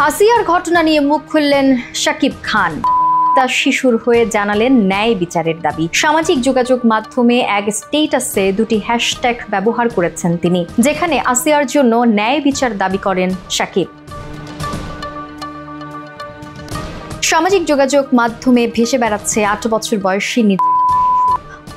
আসিয়ার ঘটনা নিয়ে মুখ খুললেন শাকিব খান। তার শিশুর হয়ে জানালেন ন্যায় বিচারের দাবি। সামাজিক যোগাযোগ মাধ্যমে এক স্ট্যাটাসে দুটি হ্যাশট্যাগ ব্যবহার করেছেন তিনি, যেখানে আসিয়ার জন্য ন্যায় বিচার দাবি করেন শাকিব। সামাজিক যোগাযোগ মাধ্যমে ভেসে বেড়াচ্ছে 8 বছর বয়সী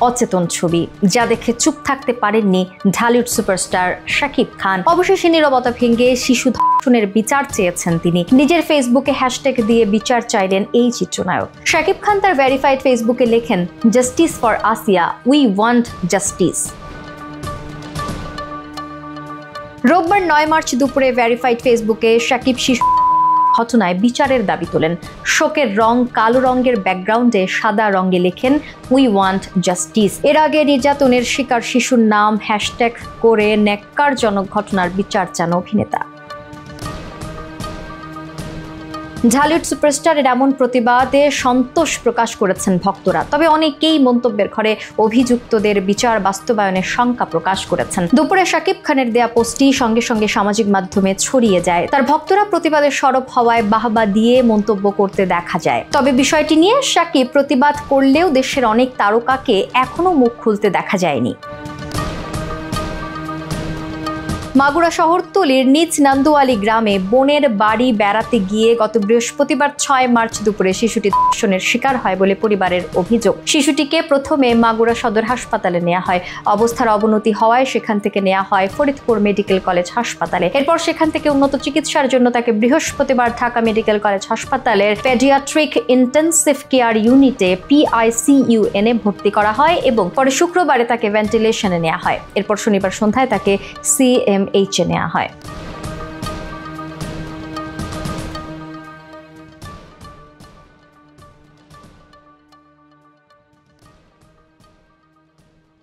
অচেতন ছবি, যা দেখে চুপ থাকতে পারেননি ঢালিউড সুপারস্টার শাকিব খান। অবশেষে নীরবতা ভেঙে শিশু ধর্ষণের বিচার চেয়েছেন তিনি। নিজের ফেসবুকে হ্যাশট্যাগ দিয়ে বিচার চাইলেন এই চিত্রনায়ক। শাকিব খান তার ভেরিফাইড ফেসবুকে লেখেন, justice for Asiya, we want justice. রোববার 9 মার্চ দুপুরে ভেরিফাইড ফেসবুকে শাকিব শিশু ঘটনায় বিচারের দাবি তোলেন। শোকের রং কালো রঙের ব্যাকগ্রাউন্ডে সাদা রঙে লেখেন, উই ওয়ান্ট জাস্টিস। এর আগে নির্যাতনের শিকার শিশুর নাম হ্যাশট্যাগ করে ন্যাক্কারজনক ঘটনার বিচার চান অভিনেতা। ঢালিউড সুপারস্টারের এমন প্রতিবাদে সন্তোষ প্রকাশ করেছেন ভক্তরা, তবে অনেকেই মন্তব্যের ঘরে অভিযুক্তদের বিচার বাস্তবায়নের শঙ্কা প্রকাশ করেছেন। দুপুরে শাকিব খানের দেয়া পোস্টটি সঙ্গে সঙ্গে সামাজিক মাধ্যমে ছড়িয়ে যায়। তার ভক্তরা প্রতিবাদে সরব হওয়ায় বাহবা দিয়ে মন্তব্য করতে দেখা যায়। তবে বিষয়টি নিয়ে শাকিব প্রতিবাদ করলেও দেশের অনেক তারকাকে এখনো মুখ খুলতে দেখা যায়নি। মাগুরা শহরতলির নিজ নান্দুয়ালি গ্রামে বোনের বাড়ি বেড়াতে গিয়ে গত বৃহস্পতিবার 6 মার্চ দুপুরে শিশুটি ধর্ষণের শিকার হয় বলে পরিবারের অভিযোগ। শিশুটিকে প্রথমে মাগুরা সদর হাসপাতালে নেওয়া হয়। অবস্থার অবনতি হওয়ায় সেখান থেকে নেওয়া হয় ফরিদপুর মেডিকেল কলেজ হাসপাতালে। এরপর সেখান থেকে উন্নত চিকিৎসার জন্য তাকে বৃহস্পতিবার ঢাকা মেডিকেল কলেজ হাসপাতালের পেডিয়াট্রিক ইন্টেনসিভ কেয়ার ইউনিটে PICU এনে ভর্তি করা হয় এবং পরে শুক্রবারে তাকে ভেন্টিলেশনে নেওয়া হয়। এরপর শনিবার সন্ধ্যায় তাকে CMH নেওয়া হয়।